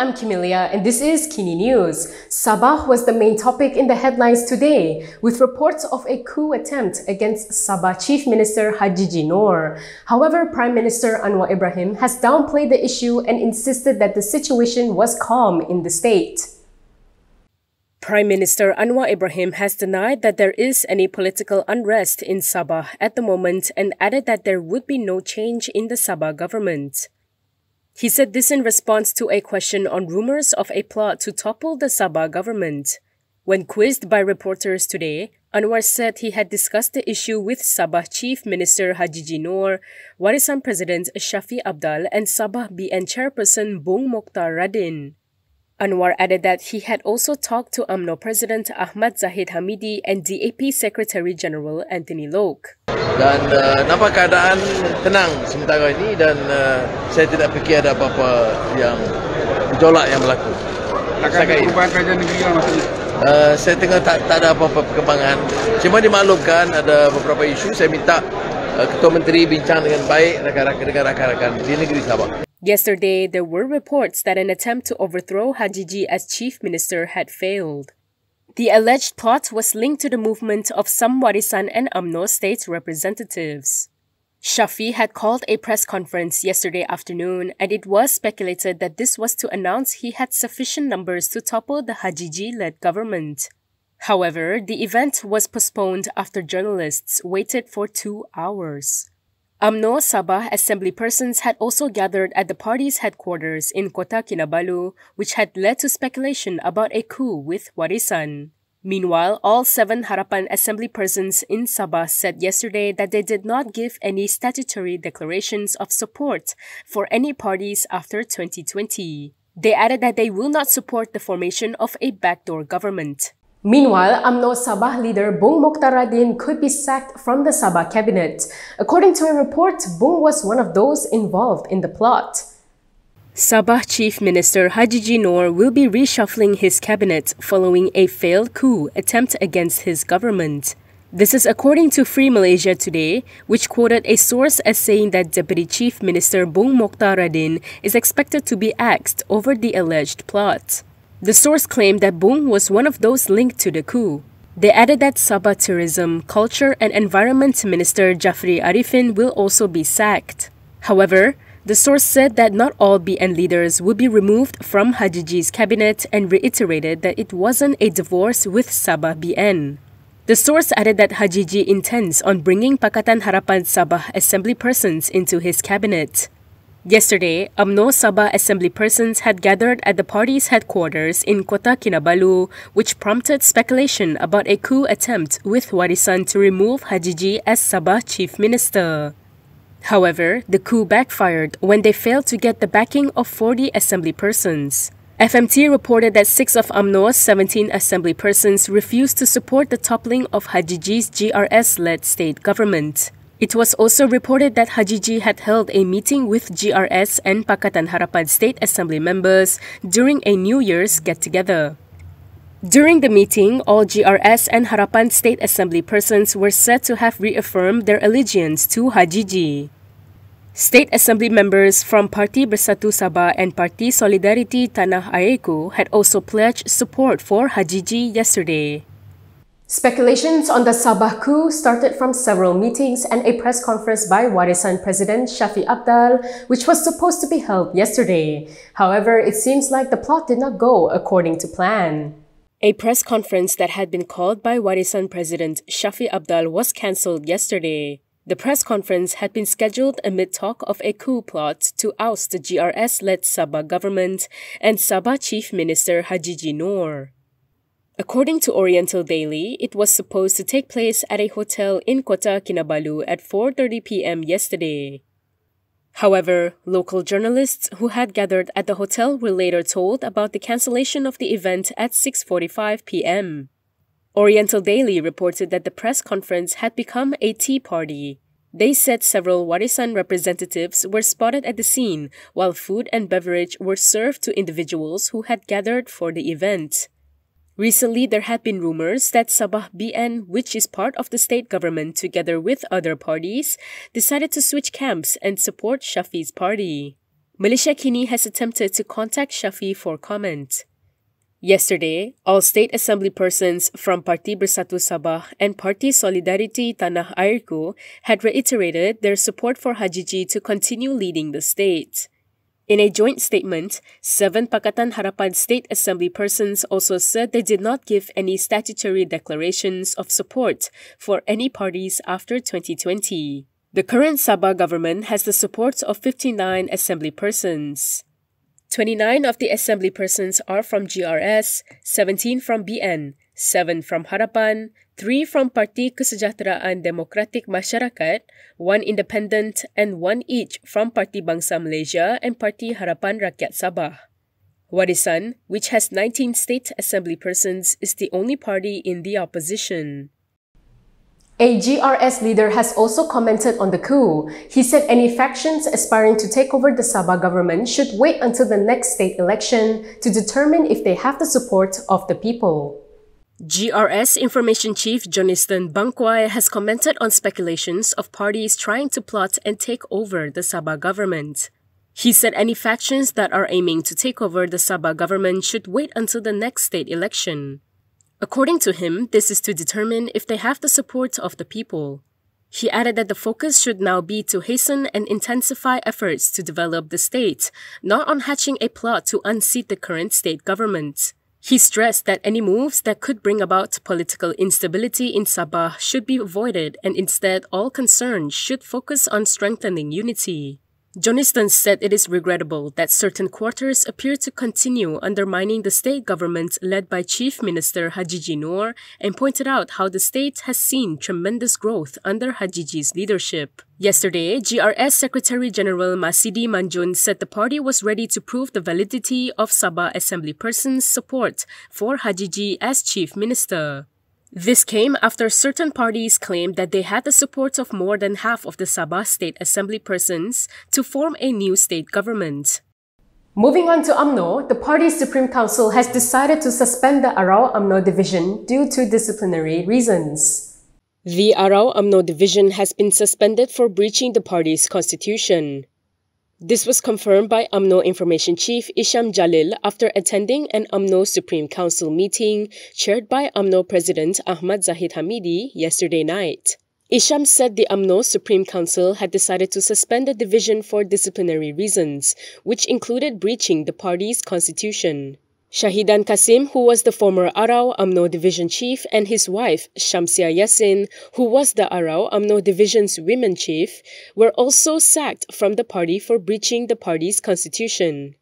I'm Camelia and this is KiniNews. Sabah was the main topic in the headlines today, with reports of a coup attempt against Sabah Chief Minister Hajiji Noor. However, Prime Minister Anwar Ibrahim has downplayed the issue and insisted that the situation was calm in the state. Prime Minister Anwar Ibrahim has denied that there is any political unrest in Sabah at the moment and added that there would be no change in the Sabah government. He said this in response to a question on rumors of a plot to topple the Sabah government. When quizzed by reporters today, Anwar said he had discussed the issue with Sabah Chief Minister Hajiji Noor, Warisan President Shafie Apdal and Sabah BN Chairperson Bung Mokhtar Radin. Anwar added that he had also talked to Umno President Ahmad Zahid Hamidi and DAP Secretary General Anthony Loke. Dan nampak keadaan tenang sementara ini dan saya tidak fikir ada apa-apa yang gejolak yang berlaku. Akan perubahan kerajaan negeri lah maksudnya? Saya tengok tak ada apa-apa perkembangan. Cuma dimaklumkan ada beberapa isu. Saya minta Ketua Menteri bincang dengan baik dengan rakan-rakan di negeri Sabah. Yesterday, there were reports that an attempt to overthrow Hajiji as chief minister had failed. The alleged plot was linked to the movement of some Warisan and Umno state representatives. Shafie had called a press conference yesterday afternoon, and it was speculated that this was to announce he had sufficient numbers to topple the Hajiji-led government. However, the event was postponed after journalists waited for 2 hours. Umno Sabah assembly persons had also gathered at the party's headquarters in Kota Kinabalu, which had led to speculation about a coup with Warisan. Meanwhile, all 7 Harapan assembly persons in Sabah said yesterday that they did not give any statutory declarations of support for any parties after 2020. They added that they will not support the formation of a backdoor government. Meanwhile, Umno Sabah leader Bung Mokhtar Radin could be sacked from the Sabah cabinet. According to a report, Bung was one of those involved in the plot. Sabah Chief Minister Hajiji Noor will be reshuffling his cabinet following a failed coup attempt against his government. This is according to Free Malaysia Today, which quoted a source as saying that Deputy Chief Minister Bung Mokhtar Radin is expected to be axed over the alleged plot. The source claimed that Bung was one of those linked to the coup. They added that Sabah Tourism, Culture and Environment Minister Jafri Arifin will also be sacked. However, the source said that not all BN leaders would be removed from Hajiji's cabinet and reiterated that it wasn't a divorce with Sabah BN. The source added that Hajiji intends on bringing Pakatan Harapan Sabah assembly persons into his cabinet. Yesterday, Umno Sabah assembly persons had gathered at the party's headquarters in Kota Kinabalu, which prompted speculation about a coup attempt with Warisan to remove Hajiji as Sabah chief minister. However, the coup backfired when they failed to get the backing of 40 assembly persons. FMT reported that 6 of Umno's 17 assembly persons refused to support the toppling of Hajiji's GRS-led state government. It was also reported that Hajiji had held a meeting with GRS and Pakatan Harapan State Assembly members during a New Year's get-together. During the meeting, all GRS and Harapan State Assembly persons were said to have reaffirmed their allegiance to Hajiji. State Assembly members from Parti Bersatu Sabah and Parti Solidariti Tanah Airku had also pledged support for Hajiji yesterday. Speculations on the Sabah coup started from several meetings and a press conference by Warisan President Shafie Apdal, which was supposed to be held yesterday. However, it seems like the plot did not go according to plan. A press conference that had been called by Warisan President Shafie Apdal was cancelled yesterday. The press conference had been scheduled amid talk of a coup plot to oust the GRS-led Sabah government and Sabah Chief Minister Hajiji Noor. According to Oriental Daily, it was supposed to take place at a hotel in Kota Kinabalu at 4:30 p.m. yesterday. However, local journalists who had gathered at the hotel were later told about the cancellation of the event at 6:45 p.m. Oriental Daily reported that the press conference had become a tea party. They said several Warisan representatives were spotted at the scene, while food and beverage were served to individuals who had gathered for the event. Recently, there had been rumors that Sabah BN, which is part of the state government together with other parties, decided to switch camps and support Shafie's party. Malaysia Kini has attempted to contact Shafie for comment. Yesterday, all state assembly persons from Parti Bersatu Sabah and Parti Solidariti Tanah Airku had reiterated their support for Hajiji to continue leading the state. In a joint statement, 7 Pakatan Harapan state assembly persons also said they did not give any statutory declarations of support for any parties after 2020. The current Sabah government has the support of 59 assembly persons. 29 of the assembly persons are from GRS, 17 from BN, 7 from Harapan, 3 from Parti Kesejahteraan Demokratik Masyarakat, 1 independent, and 1 each from Parti Bangsa Malaysia and Parti Harapan Rakyat Sabah. Warisan, which has 19 state assembly persons, is the only party in the opposition. A GRS leader has also commented on the coup. He said any factions aspiring to take over the Sabah government should wait until the next state election to determine if they have the support of the people. GRS Information Chief Joniston Bangkwai has commented on speculations of parties trying to plot and take over the Sabah government. He said any factions that are aiming to take over the Sabah government should wait until the next state election. According to him, this is to determine if they have the support of the people. He added that the focus should now be to hasten and intensify efforts to develop the state, not on hatching a plot to unseat the current state government. He stressed that any moves that could bring about political instability in Sabah should be avoided and instead all concerned should focus on strengthening unity. Joniston said it is regrettable that certain quarters appear to continue undermining the state government led by Chief Minister Hajiji Noor and pointed out how the state has seen tremendous growth under Hajiji's leadership. Yesterday, GRS Secretary General Masidi Manjun said the party was ready to prove the validity of Sabah Assembly persons' support for Hajiji as Chief Minister. This came after certain parties claimed that they had the support of more than half of the Sabah State Assembly persons to form a new state government. Moving on to UMNO, the party's Supreme Council has decided to suspend the Arau UMNO division due to disciplinary reasons. The Arau UMNO division has been suspended for breaching the party's constitution. This was confirmed by UMNO Information Chief Isham Jalil after attending an UMNO Supreme Council meeting chaired by UMNO President Ahmad Zahid Hamidi yesterday night. Isham said the UMNO Supreme Council had decided to suspend the division for disciplinary reasons, which included breaching the party's constitution. Shahidan Kasim, who was the former Arau UMNO Division Chief, and his wife, Shamsia Yassin, who was the Arau UMNO Division's Women Chief, were also sacked from the party for breaching the party's constitution.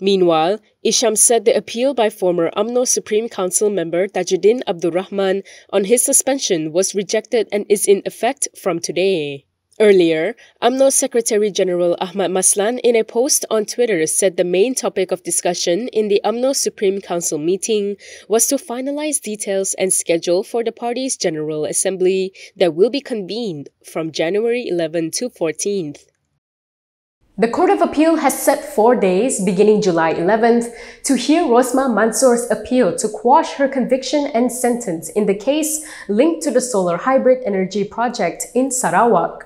Meanwhile, Isham said the appeal by former UMNO Supreme Council member Tajuddin Abdul Rahman on his suspension was rejected and is in effect from today. Earlier, UMNO Secretary General Ahmad Maslan in a post on Twitter said the main topic of discussion in the UMNO Supreme Council meeting was to finalize details and schedule for the party's General Assembly that will be convened from January 11 to 14th. The Court of Appeal has set 4 days, beginning July 11th, to hear Rosmah Mansour's appeal to quash her conviction and sentence in the case linked to the solar hybrid energy project in Sarawak.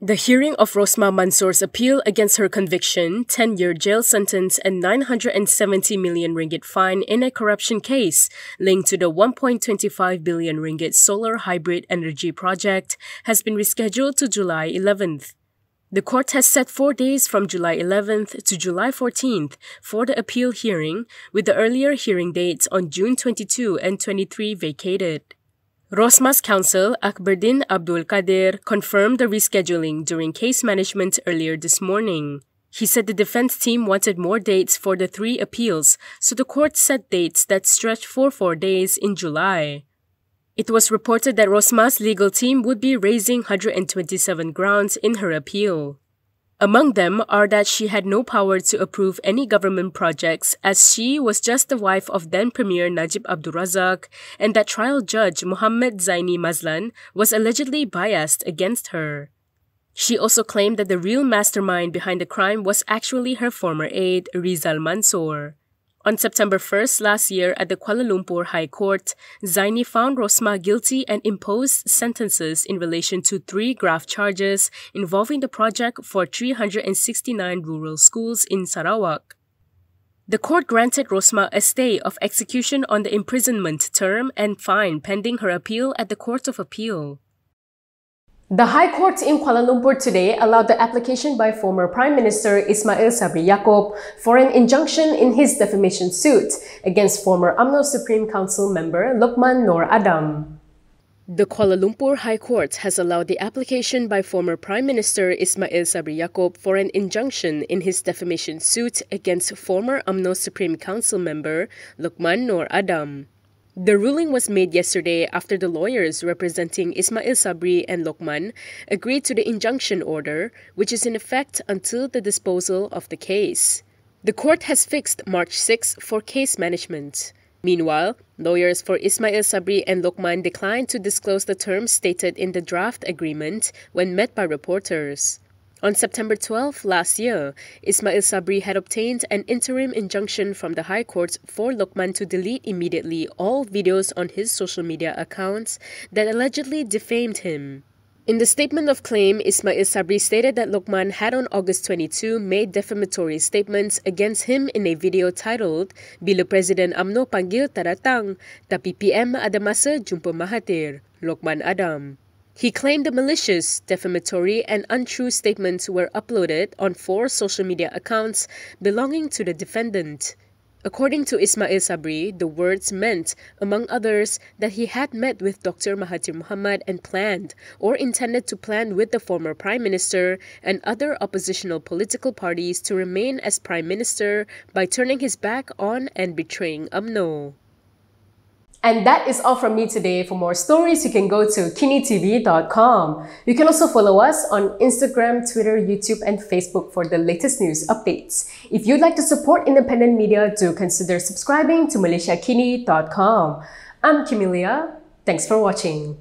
The hearing of Rosmah Mansour's appeal against her conviction, 10-year jail sentence and 970 million ringgit fine in a corruption case linked to the 1.25 billion ringgit solar hybrid energy project has been rescheduled to July 11th. The court has set 4 days from July 11th to July 14th for the appeal hearing, with the earlier hearing dates on June 22 and 23 vacated. Rosmah's counsel, Akberdin Abdul Qadir, confirmed the rescheduling during case management earlier this morning. He said the defense team wanted more dates for the 3 appeals, so the court set dates that stretched for 4 days in July. It was reported that Rosmah's legal team would be raising 127 grounds in her appeal. Among them are that she had no power to approve any government projects as she was just the wife of then-Premier Najib Abdul Razak, and that trial judge Muhammad Zaini Mazlan was allegedly biased against her. She also claimed that the real mastermind behind the crime was actually her former aide, Rizal Mansour. On September 1st last year at the Kuala Lumpur High Court, Zaini found Rosmah guilty and imposed sentences in relation to 3 graft charges involving the project for 369 rural schools in Sarawak. The court granted Rosmah a stay of execution on the imprisonment term and fine pending her appeal at the Court of Appeal. The High Court in Kuala Lumpur today allowed the application by former Prime Minister Ismail Sabri Yaakob for an injunction in his defamation suit against former UMNO Supreme Council member Lokman Noor Adam. The Kuala Lumpur High Court has allowed the application by former Prime Minister Ismail Sabri Yaakob for an injunction in his defamation suit against former UMNO Supreme Council member Lokman Noor Adam. The ruling was made yesterday after the lawyers representing Ismail Sabri and Lokman agreed to the injunction order, which is in effect until the disposal of the case. The court has fixed March 6 for case management. Meanwhile, lawyers for Ismail Sabri and Lokman declined to disclose the terms stated in the draft agreement when met by reporters. On September 12 last year, Ismail Sabri had obtained an interim injunction from the High Court for Lokman to delete immediately all videos on his social media accounts that allegedly defamed him. In the statement of claim, Ismail Sabri stated that Lokman had on August 22 made defamatory statements against him in a video titled, "Bila Presiden UMNO panggil tak datang, tapi PM ada masa jumpa Mahathir, Lokman Adam." He claimed the malicious, defamatory and untrue statements were uploaded on 4 social media accounts belonging to the defendant. According to Ismail Sabri, the words meant, among others, that he had met with Dr. Mahathir Mohamad and planned or intended to plan with the former Prime Minister and other oppositional political parties to remain as Prime Minister by turning his back on and betraying UMNO. And that is all from me today. For more stories, you can go to KiniTV.com. You can also follow us on Instagram, Twitter, YouTube, and Facebook for the latest news updates. If you'd like to support independent media, do consider subscribing to MalaysiaKini.com. I'm Kimilia. Thanks for watching.